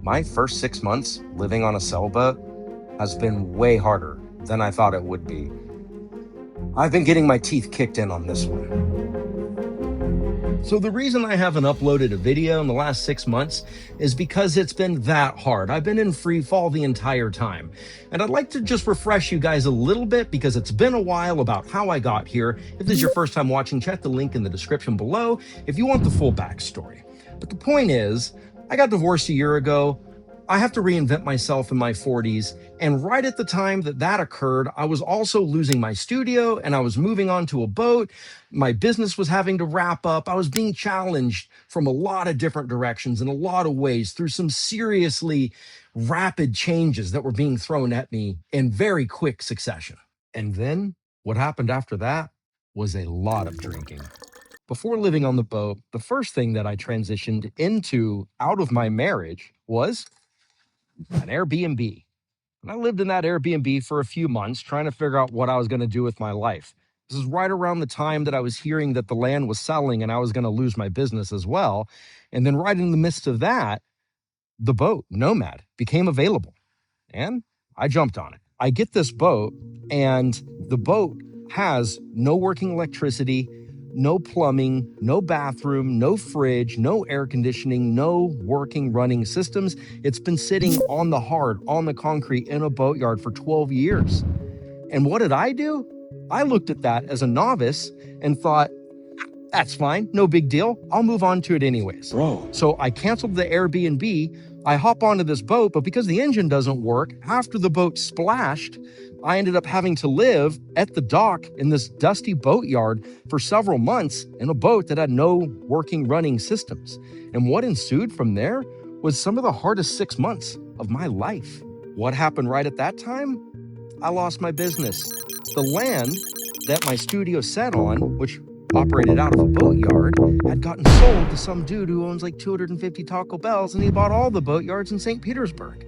My first 6 months living on a sailboat has been way harder than I thought it would be. I've been getting my teeth kicked in on this one. So the reason I haven't uploaded a video in the last 6 months is because it's been that hard. I've been in free fall the entire time. And I'd like to just refresh you guys a little bit because it's been a while about how I got here. If this is your first time watching, check the link in the description below if you want the full backstory. But the point is, I got divorced a year ago. I have to reinvent myself in my 40s. And right at the time that occurred, I was also losing my studio and I was moving on to a boat. My business was having to wrap up. I was being challenged from a lot of different directions in a lot of ways through some seriously rapid changes that were being thrown at me in very quick succession. And then what happened after that was a lot of drinking. Before living on the boat, the first thing that I transitioned into out of my marriage was an Airbnb. And I lived in that Airbnb for a few months trying to figure out what I was going to do with my life. This is right around the time that I was hearing that the land was selling and I was going to lose my business as well. And then right in the midst of that, the boat, Nomad, became available. And I jumped on it. I get this boat, and the boat has no working electricity, no plumbing, no bathroom, no fridge, no air conditioning, no working running systems. It's been sitting on the concrete in a boatyard for 12 years. And what did I do? I looked at that as a novice and thought, that's fine, no big deal. I'll move on to it anyways. Bro. So I canceled the Airbnb. I hop onto this boat, but because the engine doesn't work, after the boat splashed, I ended up having to live at the dock in this dusty boatyard for several months in a boat that had no working running systems. And what ensued from there was some of the hardest 6 months of my life. What happened right at that time? I lost my business. The land that my studio sat on, which operated out of a boatyard, had gotten sold to some dude who owns like 250 Taco Bells, and he bought all the boatyards in St. Petersburg.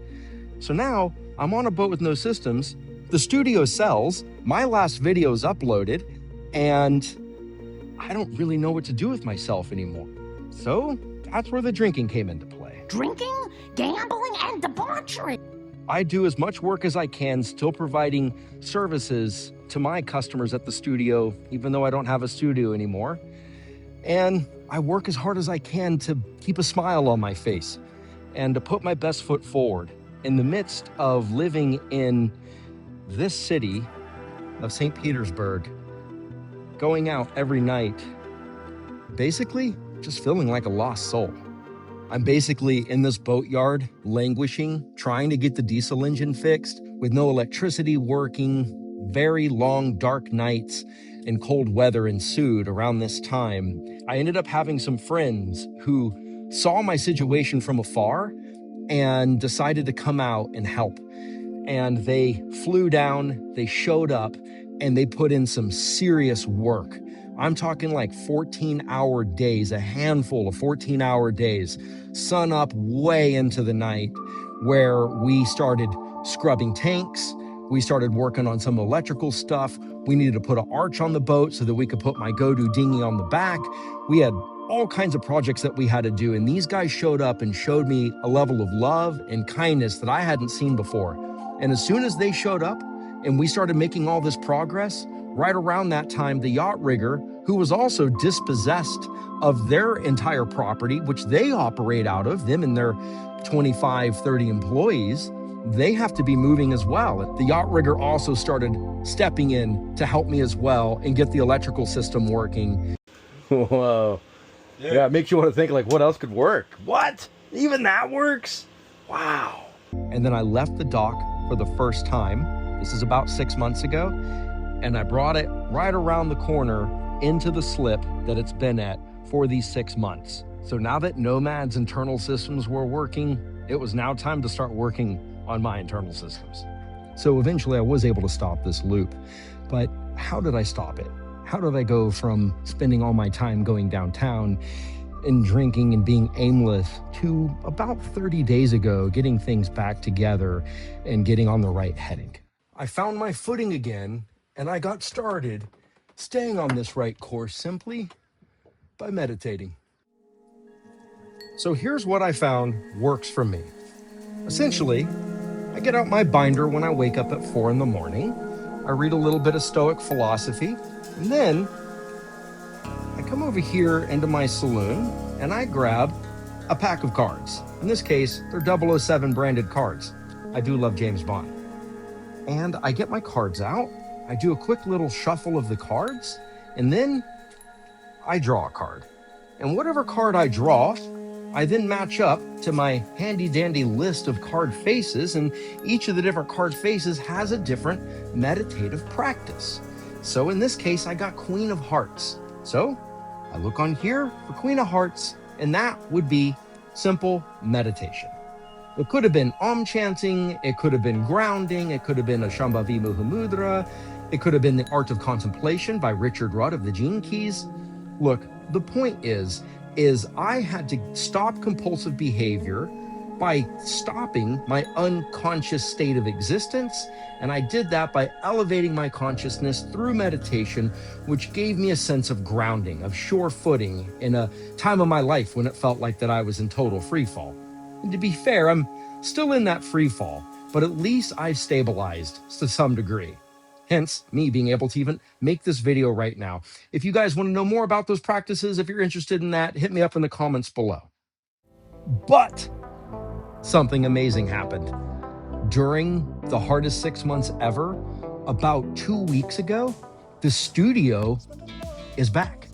So now I'm on a boat with no systems. The studio sells, my last video is uploaded, and I don't really know what to do with myself anymore. So that's where the drinking came into play. Drinking, gambling, and debauchery. I do as much work as I can, still providing services to my customers at the studio, even though I don't have a studio anymore. And I work as hard as I can to keep a smile on my face and to put my best foot forward in the midst of living in this city of St. Petersburg, going out every night, basically just feeling like a lost soul. I'm basically in this boatyard, languishing, trying to get the diesel engine fixed with no electricity working. Very long, dark nights and cold weather ensued around this time. I ended up having some friends who saw my situation from afar and decided to come out and help. And they flew down, they showed up, and they put in some serious work. I'm talking like 14-hour days, a handful of 14-hour days, sun up way into the night, where we started scrubbing tanks. We started working on some electrical stuff. We needed to put an arch on the boat so that we could put my go-to dinghy on the back. We had all kinds of projects that we had to do, and these guys showed up and showed me a level of love and kindness that I hadn't seen before. And as soon as they showed up and we started making all this progress, right around that time, the yacht rigger, who was also dispossessed of their entire property, which they operate out of, them and their 25, 30 employees, they have to be moving as well. The yacht rigger also started stepping in to help me as well and get the electrical system working. Whoa. Yeah, it makes you want to think, like, what else could work? What? Even that works? Wow. And then I left the dock for the first time. This is about 6 months ago. And I brought it right around the corner into the slip that it's been at for these 6 months. So now that Nomad's internal systems were working, it was now time to start working on my internal systems. So eventually I was able to stop this loop. But how did I stop it? How did I go from spending all my time going downtown and drinking and being aimless to about 30 days ago, getting things back together and getting on the right heading? I found my footing again, and I got started staying on this right course simply by meditating. So here's what I found works for me. Essentially, I get out my binder when I wake up at 4 in the morning. I read a little bit of Stoic philosophy, and then I come over here into my saloon and I grab a pack of cards. In this case, they're 007 branded cards. I do love James Bond. And I get my cards out, I do a quick little shuffle of the cards, and then I draw a card. And whatever card I draw, I then match up to my handy dandy list of card faces, and each of the different card faces has a different meditative practice. So in this case, I got Queen of Hearts. So I look on here for Queen of Hearts, and that would be simple meditation. It could have been Om chanting, it could have been grounding, it could have been a Shambhavi Muhamudra, it could have been The Art of Contemplation by Richard Rudd of the Gene Keys. Look, the point is I had to stop compulsive behavior by stopping my unconscious state of existence, and I did that by elevating my consciousness through meditation, which gave me a sense of grounding, of sure footing in a time of my life when it felt like that I was in total free fall. And to be fair, I'm still in that free fall, but at least I've stabilized to some degree. Hence, me being able to even make this video right now. If you guys want to know more about those practices, if you're interested in that, hit me up in the comments below. But something amazing happened. During the hardest 6 months ever, about 2 weeks ago, the studio is back.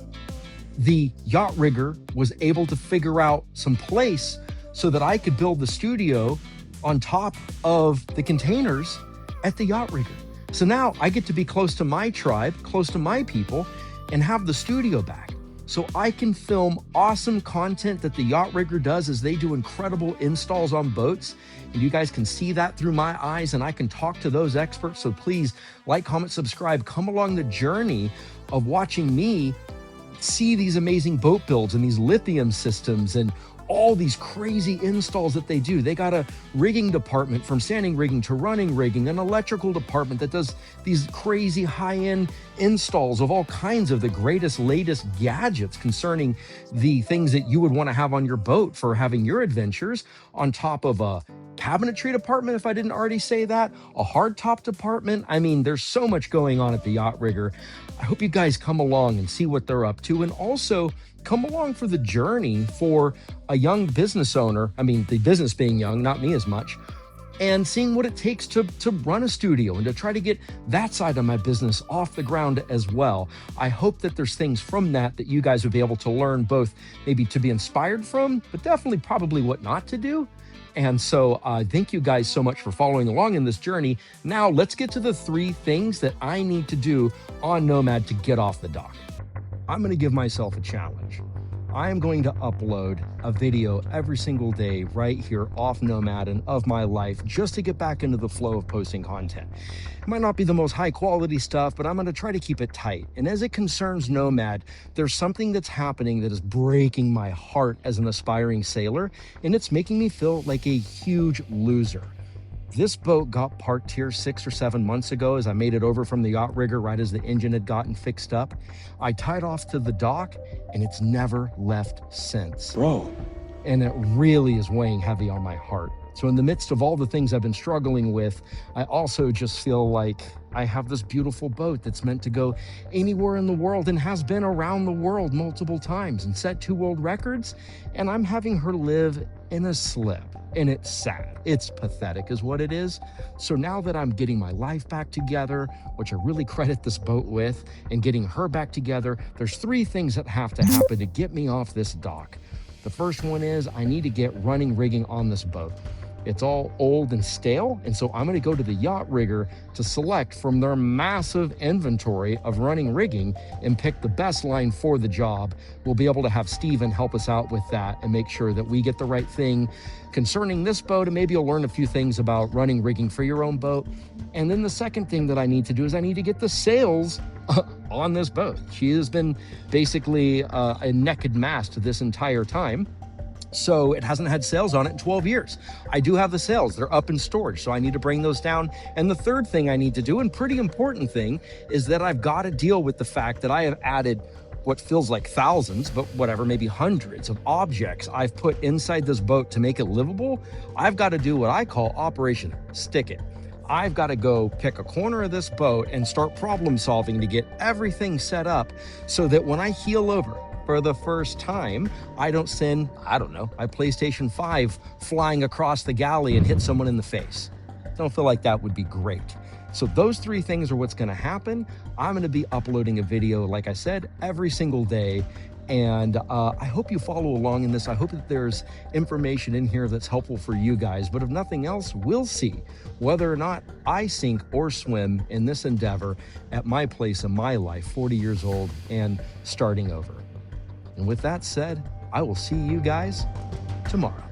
The yacht rigger was able to figure out some place so that I could build the studio on top of the containers at the yacht rigger. So now I get to be close to my tribe, close to my people, and have the studio back. So I can film awesome content that the yacht rigger does as they do incredible installs on boats. And you guys can see that through my eyes, and I can talk to those experts. So please like, comment, subscribe, come along the journey of watching me see these amazing boat builds and these lithium systems and all these crazy installs that they do. They got a rigging department, from standing rigging to running rigging, an electrical department that does these crazy high-end installs of all kinds of the greatest, latest gadgets concerning the things that you would want to have on your boat for having your adventures, on top of a cabinetry department, if I didn't already say that, a hardtop department. I mean, there's so much going on at the yacht rigger. I hope you guys come along and see what they're up to, and also come along for the journey for a young business owner. I mean, the business being young, not me as much, and seeing what it takes to run a studio and to try to get that side of my business off the ground as well. I hope that there's things from that you guys would be able to learn, both maybe to be inspired from, but definitely probably what not to do. And so thank you guys so much for following along in this journey. Now let's get to the 3 things that I need to do on Nomad to get off the dock. I'm going to give myself a challenge. I am going to upload a video every single day right here off Nomad and of my life, just to get back into the flow of posting content. It might not be the most high quality stuff, but I'm going to try to keep it tight. And as it concerns Nomad, there's something that's happening that is breaking my heart as an aspiring sailor, and it's making me feel like a huge loser. This boat got parked here 6 or 7 months ago as I made it over from the yacht rigger right as the engine had gotten fixed up. I tied off to the dock, and it's never left since. Bro. And it really is weighing heavy on my heart. So in the midst of all the things I've been struggling with, I also just feel like I have this beautiful boat that's meant to go anywhere in the world and has been around the world multiple times and set 2 world records, and I'm having her live in a slip. And it's sad. It's pathetic is what it is. So now that I'm getting my life back together, which I really credit this boat with, and getting her back together, there's 3 things that have to happen to get me off this dock. The first one is I need to get running rigging on this boat. It's all old and stale, and so I'm going to go to the yacht rigger to select from their massive inventory of running rigging and pick the best line for the job. We'll be able to have Steven help us out with that and make sure that we get the right thing concerning this boat, and maybe you'll learn a few things about running rigging for your own boat. And then the second thing that I need to do is I need to get the sails on this boat. She has been basically a naked mast this entire time. So it hasn't had sails on it in 12 years. I do have the sails, they're up in storage, so I need to bring those down. And the third thing I need to do, and pretty important thing, is that I've got to deal with the fact that I have added what feels like thousands, but whatever, maybe hundreds of objects I've put inside this boat to make it livable, I've got to do what I call Operation Stick It. I've got to go pick a corner of this boat and start problem solving to get everything set up so that when I heel over for the first time, I don't send, I don't know, my PlayStation 5 flying across the galley and hit someone in the face. Don't feel like that would be great. So those three things are what's gonna happen. I'm gonna be uploading a video, like I said, every single day. And I hope you follow along in this. I hope that there's information in here that's helpful for you guys. But if nothing else, we'll see whether or not I sink or swim in this endeavor at my place in my life, 40 years old and starting over. And with that said, I will see you guys tomorrow.